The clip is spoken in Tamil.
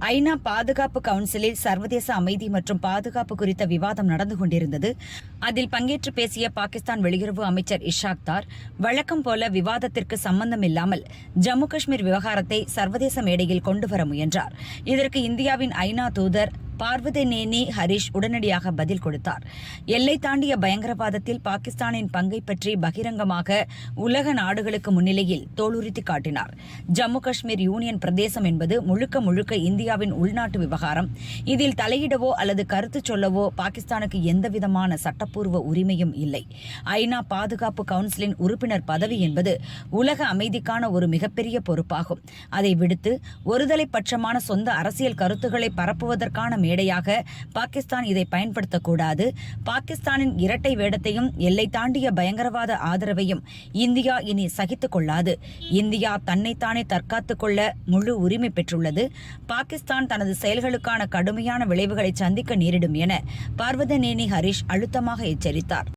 ஐநா பாதுகாப்பு கவுன்சிலில் சர்வதேச அமைதி மற்றும் பாதுகாப்பு குறித்த விவாதம் நடந்து கொண்டிருந்தது. அதில் பங்கேற்று பேசிய பாகிஸ்தான் வெளியுறவு அமைச்சர் இஷாக் தார், வழக்கம் போல விவாதத்திற்கு சம்பந்தமில்லாமல் ஜம்மு காஷ்மீர் விவகாரத்தை சர்வதேச மேடையில் கொண்டுவர முயன்றார். இதற்கு இந்தியாவின் ஐநா தூதர் பார்வதனேனி ஹரிஷ் உடனடியாக பதில் கொடுத்தார். எல்லை தாண்டிய பயங்கரவாதத்தில் பாகிஸ்தானின் பங்கை பற்றி பகிரங்கமாக உலக நாடுகளுக்கு முன்னிலையில் தோலுரித்தி காட்டினார். ஜம்மு காஷ்மீர் யூனியன் பிரதேசம் என்பது முழுக்க முழுக்க இந்தியாவின் உள்நாட்டு விவகாரம். இதில் தலையிடவோ அல்லது கருத்து சொல்லவோ பாகிஸ்தானுக்கு எந்தவிதமான சட்டப்பூர்வ உரிமையும் இல்லை. ஐநா பாதுகாப்பு கவுன்சிலின் உறுப்பினர் பதவி என்பது உலக அமைதிக்கான ஒரு மிகப்பெரிய பொறுப்பாகும். அதை விடுத்து ஒருதலை பட்சமான சொந்த அரசியல் கருத்துக்களை பரப்புவதற்கான மேடையாக பாகிஸ்தான் இதை பயன்படுத்தக்கூடாது. பாகிஸ்தானின் இரட்டை வேடத்தையும் எல்லை தாண்டிய பயங்கரவாத ஆதரவையும் இந்தியா இனி சகித்துக் கொள்ளாது. இந்தியா தன்னைத்தானே தற்காத்துக் கொள்ள முழு உரிமை பெற்றுள்ளது. பாகிஸ்தான் தனது செயல்களுக்கான கடுமையான விளைவுகளை சந்திக்க நேரிடும் என பார்வதனேனி ஹரிஷ் அழுத்தமாக எச்சரித்தார்.